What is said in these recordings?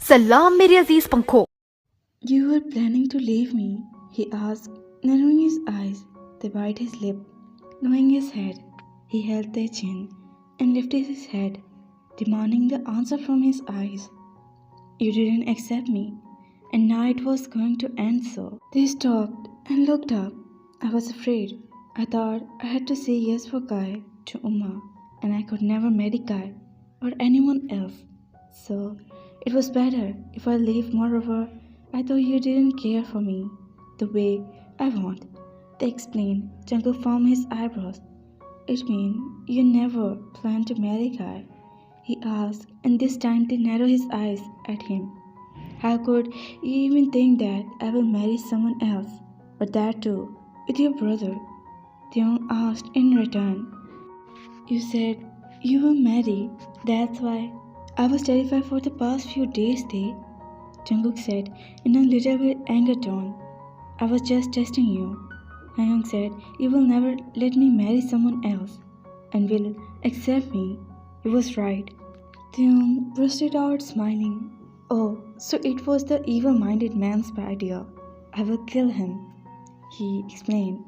सलाम मेरे अजीज पंखों। You were planning to leave me, he asked, narrowing his eyes. They bit his lip, knowing his head. He held their chin and lifted his head, demanding the answer from his eyes. You didn't accept me, and now it was going to end so. They stopped and looked up. I was afraid. I thought I had to say yes for Kai to Uma, and I could never marry Kai or anyone else. So it was better if I leave. Moreover, I thought you didn't care for me the way I want. They explained. Jungkook formed his eyebrows. It means you never planned to marry Kai? He asked, and this time they narrowed his eyes at him. How could you even think that I will marry someone else? But that too, with your brother? Theon asked in return. You said you were married. That's why I was terrified for the past few days, Jungkook said in a little bit angry tone. I was just testing you. Hyung said you will never let me marry someone else and will accept me. He was right. Theon burst it out smiling. Oh, so it was the evil-minded man's idea. I will kill him, he explained.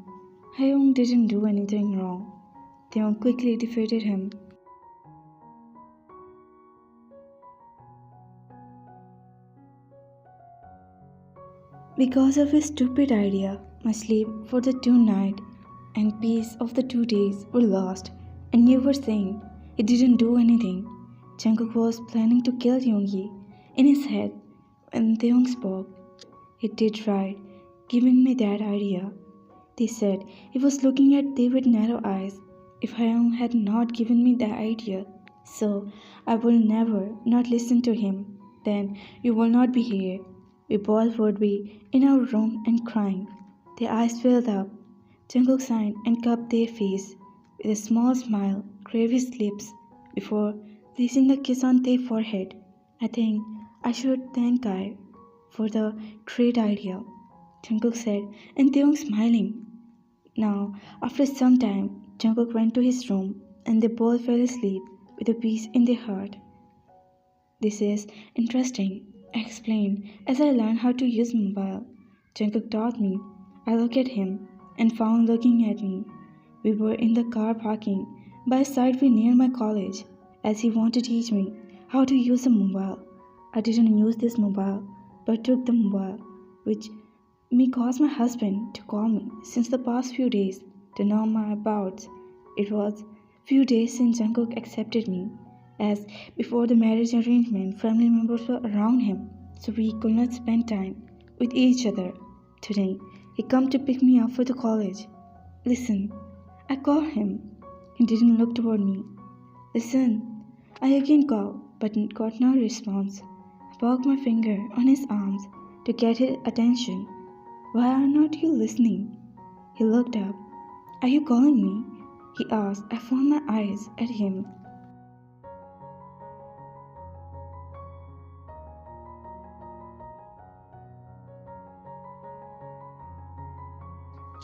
Hyung didn't do anything wrong. Theon quickly defeated him. Because of his stupid idea, my sleep for the 2 nights and peace of the 2 days were lost, and you were saying he didn't do anything. Jungkook was planning to kill Yoongi in his head when Taeyoung spoke. He did right, giving me that idea. They said he was looking at them with narrow eyes. If Hyung had not given me the idea, so I will never not listen to him, then you will not be here. We both would be in our room and crying. Their eyes filled up. Jungkook sighed and cupped their face. With a small smile, craved his lips before placing a kiss on their forehead. I think I should thank Kai for the great idea, Jungkook said, and Taeyoung smiling. Now, after some time, Jungkook went to his room and they both fell asleep with a peace in their heart. This is interesting, I explained as I learned how to use mobile. Jungkook taught me. I looked at him and found looking at me. We were in the car parking by a sideway near my college as he wanted to teach me how to use a mobile. I didn't use this mobile but took the mobile which me caused my husband to call me since the past few days to know my abouts. It was few days since Jungkook accepted me, as before the marriage arrangement family members were around him, so we could not spend time with each other. Today, he come to pick me up for the college. Listen, I called him. He didn't look toward me. Listen, I again called, but got no response. I poked my finger on his arms to get his attention. Why are not you listening? He looked up. Are you calling me? He asked. I found my eyes at him.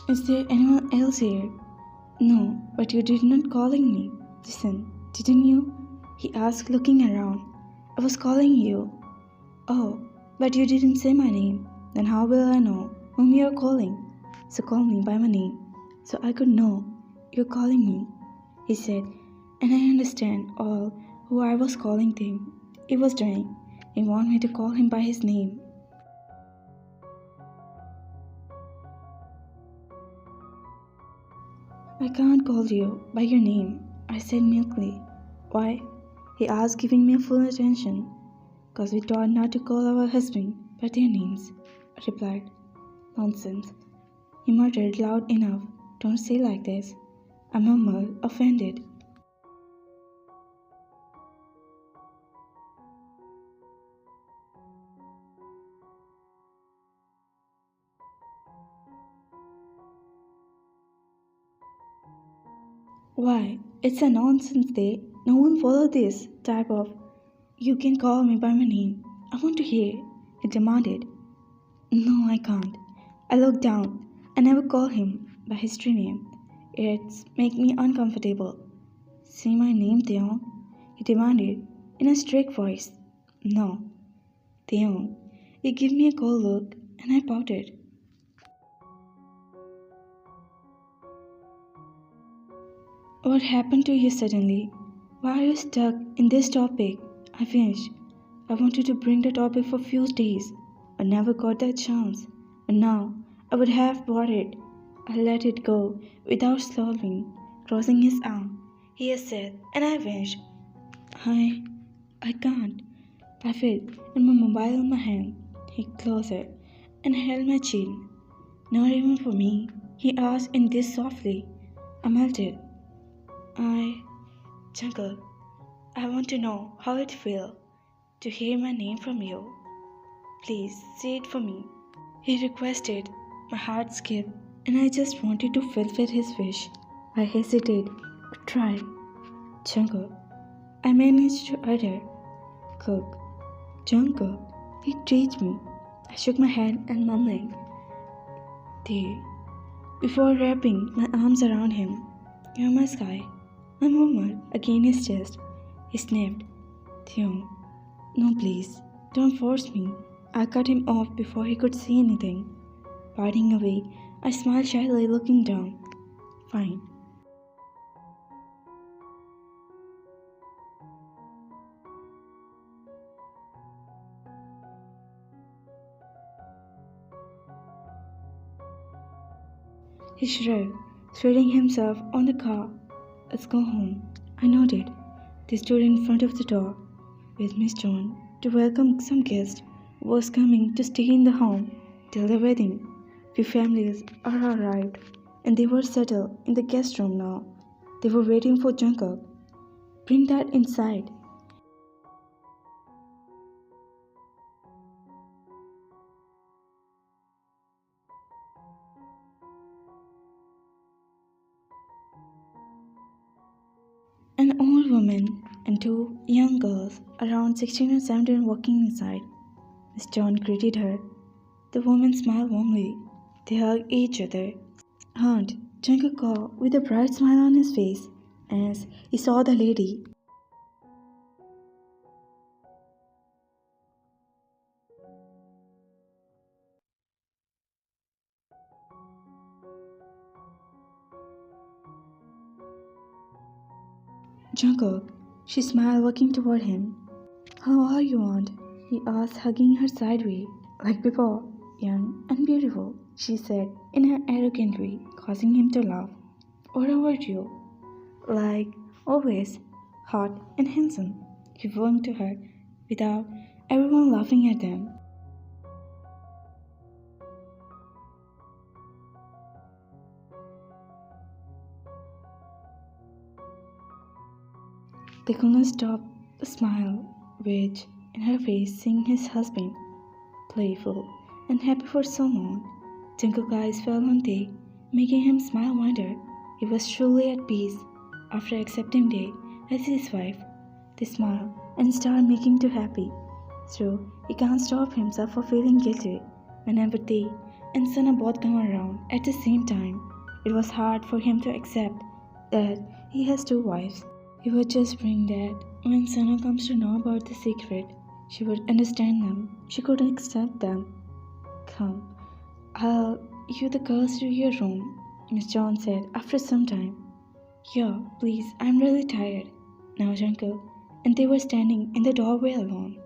Is there anyone else here? No, but you did not calling me. Listen, didn't you? He asked, looking around. I was calling you. Oh, but you didn't say my name. Then how will I know whom you are calling? So call me by my name, so I could know you're calling me, he said, and I understand all who I was calling him. He was doing. He wanted me to call him by his name. I can't call you by your name, I said meekly. Why? He asked, giving me full attention. Because we taught not to call our husband by their names, I replied. Nonsense. He muttered loud enough. Don't say like this. I murmured, offended. Why, it's a nonsense day. No one follow this type of, you can call me by my name. I want to hear, he demanded. No, I can't. I looked down. I never call him by his true name. It's make me uncomfortable. Say my name, Taeyong, he demanded in a strict voice. No, Taeyong. He gave me a cold look and I pouted. What happened to you suddenly? Why are you stuck in this topic? I finished. I wanted to bring the topic for few days, but never got that chance. And now I would have brought it. I let it go without swallowing, crossing his arm. He has said, and I finished. I can't. I felt and my mobile in my hand. He closed it and held my chin. Not even for me, he asked in this softly. I melted. Jungle, I want to know how it feels to hear my name from you. Please say it for me. He requested. My heart skipped, and I just wanted to fulfill his wish. I hesitated, but tried. Jungle, I managed to utter. Cook. Jungle, he teased me. I shook my head and mumbling. Dear. Before wrapping my arms around him, you're my sky. I murmured against his chest. He sniffed. Theo, no please, don't force me. I cut him off before he could say anything. Parting away, I smiled shyly looking down. Fine. He shrugged, spreading himself on the car. Let's go home. I nodded. They stood in front of the door with Miss John to welcome some guest who was coming to stay in the home till the wedding. Few families are arrived and they were settled in the guest room now. They were waiting for Jungkook. Bring that inside. An old woman and two young girls around 16 or 17 walking inside. Miss John greeted her. The woman smiled warmly. They hugged each other. Aunt, Jungkook called with a bright smile on his face as he saw the lady. Jungkook, she smiled walking toward him. How are you, Aunt? He asked, hugging her sideways. Like before, young and beautiful, she said in an arrogant way, causing him to laugh. What about you? Like always, hot and handsome, he warmed to her without everyone laughing at them. They could not stop a smile, which in her face seeing his husband, playful and happy for so long. Jungkook's eyes fell on Tae, making him smile wonder. He was truly at peace after accepting Tae as his wife. They smiled and started making too happy. So he can't stop himself from feeling guilty whenever Tae and Sana both come around at the same time. It was hard for him to accept that he has two wives. He would just bring that when Sana comes to know about the secret, she would understand them. She could accept them. Come, I'll you the girls to your room, Miss John said after some time. Yeah, please, I'm really tired. Now, Jungle, and they were standing in the doorway alone.